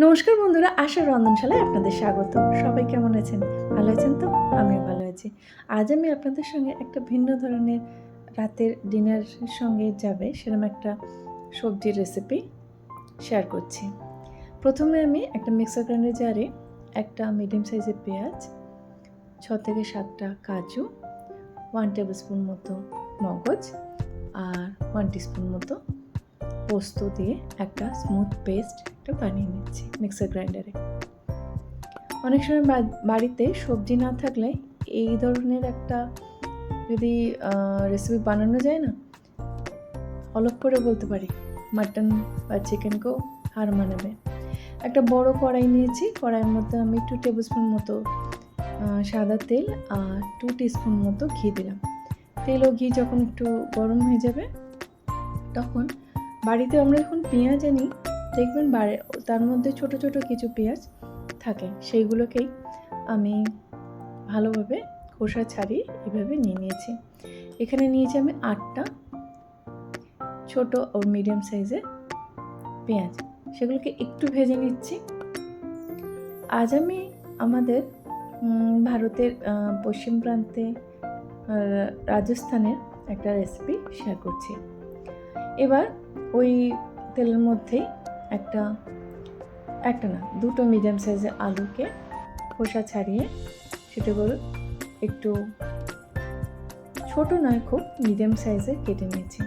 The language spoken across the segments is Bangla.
নমস্কার বন্ধুরা, আশার রন্ধনশালায় আপনাদের স্বাগত। সবাই কেমন আছেন? ভালো আছেন তো? আমিও ভালো আছি। আজ আমি আপনাদের সঙ্গে একটা ভিন্ন ধরনের রাতের ডিনারের সঙ্গে যাবে সেরকম একটা সবজির রেসিপি শেয়ার করছি। প্রথমে আমি একটা মিক্সার গ্রাইন্ডার জারে একটা মিডিয়াম সাইজের পেঁয়াজ, 6 থেকে 7টা কাজু, 1 টেবিল স্পুন মতো মগজ আর 1 টিস্পুন মতো পোস্ত দিয়ে একটা স্মুথ পেস্ট বানিয়ে নিচ্ছি মিক্সার গ্রাইন্ডারে। অনেক সময় বাড়িতে সবজি না থাকলে এই ধরনের একটা যদি রেসিপি বানানো যায় না, অলপ করে বলতে পারি মাটন বা চিকেনকেও হার মানাবে। একটা বড় কড়াই নিয়েছি, কড়াইয়ের মধ্যে আমি 2 টেবিল স্পুন মতো সাদা তেল আর 2 টিস্পুন মতো ঘি দিলাম। তেল ও ঘি যখন একটু গরম হয়ে যাবে তখন বাড়িতে আমরা যখন পেঁয়াজ আনি দেখবেন তার মধ্যে ছোট ছোট কিছু পেঁয়াজ থাকে, সেইগুলোকেই আমি ভালোভাবে খোসা ছাড়িয়ে এভাবে নিয়ে নিয়েছি। এখানে নিয়েছি আমি 8টা ছোট ও মিডিয়াম সাইজের পেঁয়াজ, সেগুলোকে একটু ভেজে নিচ্ছি। আজ আমি আমাদের ভারতের পশ্চিম প্রান্তে রাজস্থানের একটা রেসিপি শেয়ার করছি। এবার ওই তেলের মধ্যেই একটা না, 2টো মিডিয়াম সাইজের আলুকে খোসা ছাড়িয়ে সেটাগুলো একটু ছোট নয়, খুব মিডিয়াম সাইজের কেটে নিয়েছি।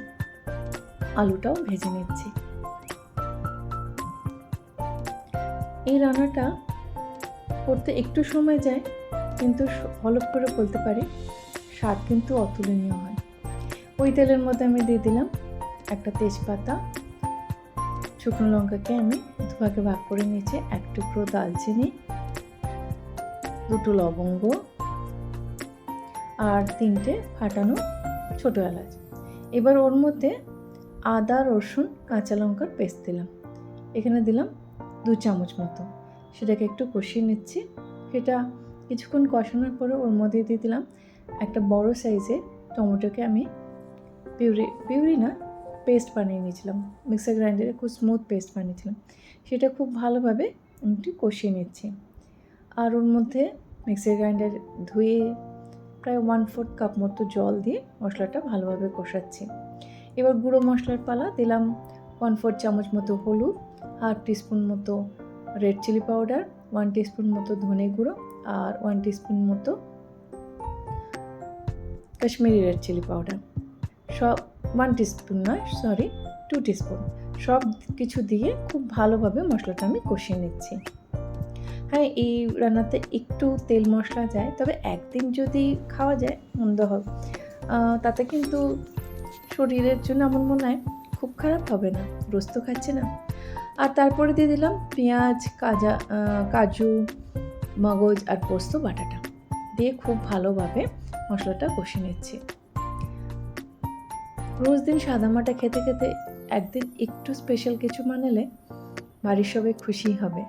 আলুটাও ভেজে নিচ্ছি। এই রান্নাটা করতে একটু সময় যায়, কিন্তু হলপ করে বলতে পারি স্বাদ কিন্তু অতুলনীয় হয়। ওই তেলের মধ্যে আমি দিয়ে দিলাম একটা তেজপাতা, শুকনো লঙ্কাকে আমি দুভাগে ভাগ করে নিয়েছি, 1 টুকরো দালচিনি, 2টো লবঙ্গ আর 3টে ফাটানো ছোট এলাচ। এবার ওর মধ্যে আদা, রসুন, কাঁচা লঙ্কার পেস্ট দিলাম। এখানে দিলাম 2 চামচ মতো। সেটাকে একটু কষিয়ে নিচ্ছি। সেটা কিছুক্ষণ কষানোর পরে ওর মধ্যে দিয়ে দিলাম একটা বড় সাইজের টমেটোকে আমি পিউরি না, পেস্ট বানিয়ে নিয়েছিলাম মিক্সার গ্রাইন্ডারে, খুব স্মুথ পেস্ট বানিয়েছিলাম। সেটা খুব ভালোভাবে আমি একটু কষিয়ে নিচ্ছি। আর ওর মধ্যে মিক্সার গ্রাইন্ডার ধুয়ে প্রায় 1/4 কাপ মতো জল দিয়ে মশলাটা ভালোভাবে কষাচ্ছি। এবার গুঁড়ো মশলার পালা। দিলাম 1/4 চামচ মতো হলুদ, 1/2 টিস্পুন মতো রেড চিলি পাউডার, 1 টিস্পুন মতো ধনে গুঁড়ো আর 1 টিস্পুন মতো কাশ্মীরি রেড চিলি পাউডার। সব 1 টিস্পুন নয়, 2 টিস্পুন। সব কিছু দিয়ে খুব ভালোভাবে মশলাটা আমি কষিয়ে নিচ্ছি। হ্যাঁ, এই রান্নাতে একটু তেল মশলা যায়, তবে একদিন যদি খাওয়া যায় মন্দ হবে, তাতে কিন্তু শরীরের জন্য আমার মনে হয় খুব খারাপ হবে না, রোজ তো খাচ্ছে না। আর তারপরে দিয়ে দিলাম পেঁয়াজ, কাজু, মগজ আর পোস্ত বাটাটা দিয়ে খুব ভালোভাবে মশলাটা কষিয়ে নিচ্ছি। রোজ দিন সাদামাটা খেতে খেতে একদিন একটু স্পেশাল কিছু বানালে বাড়ির সবাই খুশি হবে।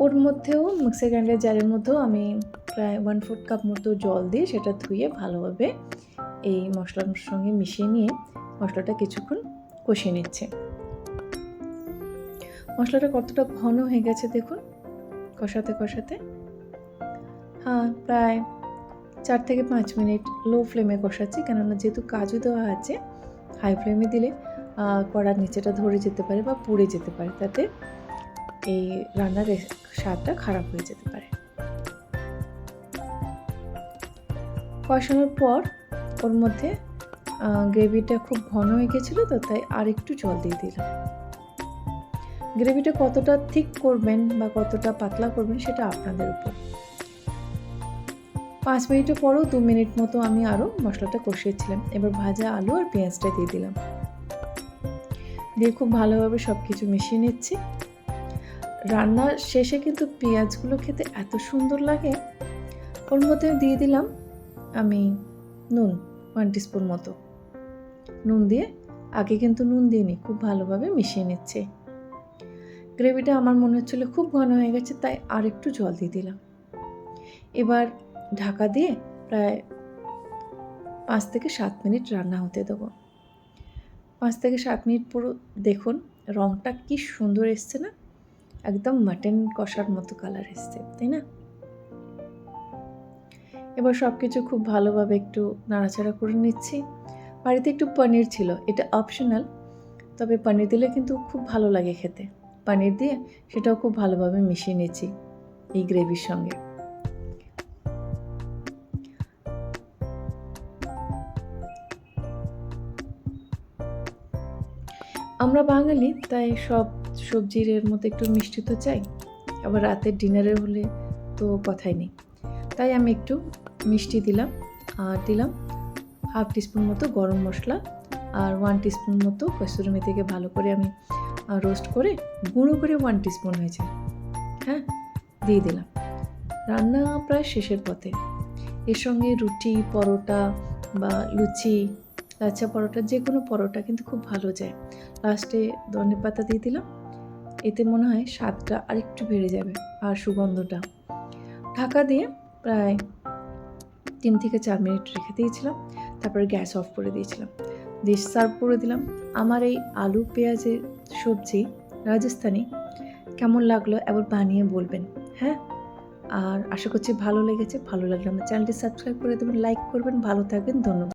ওর মধ্যেও মিক্সার গ্রাইন্ডার জারের মধ্যেও আমি প্রায় 1/4 কাপ মতো জল দিয়ে সেটা ধুয়ে ভালোভাবে এই মশলার সঙ্গে মিশিয়ে নিয়ে মশলাটা কিছুক্ষণ কষিয়ে নিচ্ছে। মশলাটা কতটা ঘন হয়ে গেছে দেখুন কষাতে কষাতে। হ্যাঁ, প্রায় 4 থেকে 5 মিনিট লো ফ্লেমে কষাচ্ছি, কেননা যেহেতু কাজু দেওয়া আছে, হাই ফ্লেমে দিলে কড়ার নিচেটা ধরে যেতে পারে বা পুড়ে যেতে পারে, তাতে এই রান্নার স্বাদটা খারাপ হয়ে যেতে পারে। কষানোর পর ওর মধ্যে গ্রেভিটা খুব ঘন হয়ে গেছিলো, তো তাই আর একটু জল দিয়ে দিলাম। গ্রেভিটা কতটা থিক করবেন বা কতটা পাতলা করবেন সেটা আপনাদের উপর। 5 মিনিটের পরও 2 মিনিট মতো আমি আরও মশলাটা কষিয়েছিলাম। এবার ভাজা আলু আর পেঁয়াজটা দিয়ে দিলাম, দিয়ে খুব ভালোভাবে সব কিছু মিশিয়ে নিচ্ছি। রান্নার শেষে কিন্তু পেঁয়াজগুলো খেতে এত সুন্দর লাগে। ওর মধ্যে দিয়ে দিলাম আমি নুন, 1 টিস্পুন মতো নুন দিয়ে, আগে কিন্তু নুন দিইনি, খুব ভালোভাবে মিশিয়ে নিচ্ছি। গ্রেভিটা আমার মনে হচ্ছিলো খুব ঘন হয়ে গেছে, তাই আর একটু জল দিয়ে দিলাম। এবার ঢাকা দিয়ে প্রায় 5 থেকে 7 মিনিট রান্না হতে দেবো। 5 থেকে 7 মিনিট পুরো দেখুন রঙটা কি সুন্দর এসছে না, একদম মাটন কষার মতো কালার এসছে, তাই না? এবার সব কিছু খুব ভালোভাবে একটু নাড়াচাড়া করে নিচ্ছি। বাড়িতে একটু পনির ছিল, এটা অপশনাল, তবে পনির দিলে কিন্তু খুব ভালো লাগে খেতে। পনির দিয়ে সেটাও খুব ভালোভাবে মিশিয়ে নিচ্ছি এই গ্রেভির সঙ্গে। আমরা বাঙালি, তাই সব সবজির এর মধ্যে একটু মিষ্টি তো চাই, আবার রাতের ডিনারে হলে তো কথাই নেই। তাই আমি একটু মিষ্টি দিলাম, আর দিলাম 1/2 টিস্পুন মতো গরম মশলা, আর 1 টিস্পুন মতো কসুরি মেথিকে ভালো করে আমি রোস্ট করে গুঁড়ো করে 1 টিস্পুন হয়েছে, হ্যাঁ, দিয়ে দিলাম। রান্না প্রায় শেষের পথে। এর সঙ্গে রুটি, পরোটা বা লুচি, লাচ্ছা পরোটা, যে কোনো পরোটা কিন্তু খুব ভালো যায়। লাস্টে ধনেপাতা দিয়ে দিলাম, এতে মনে হয় স্বাদটা আরেকটু বেড়ে যাবে আর সুগন্ধটা। ঢাকা দিয়ে প্রায় 3 থেকে 4 মিনিট রেখে দিয়েছিলাম, তারপরে গ্যাস অফ করে দিয়েছিলাম, ডিশ সার্ভ করে দিলাম। আমার এই আলু পেঁয়াজের সবজি রাজস্থানি কেমন লাগলো একবার বানিয়ে বলবেন, হ্যাঁ? আর আশা করছি ভালো লেগেছে। ভালো লাগলে আমার চ্যানেলটি সাবস্ক্রাইব করে দেবেন, লাইক করবেন। ভালো থাকবেন, ধন্যবাদ।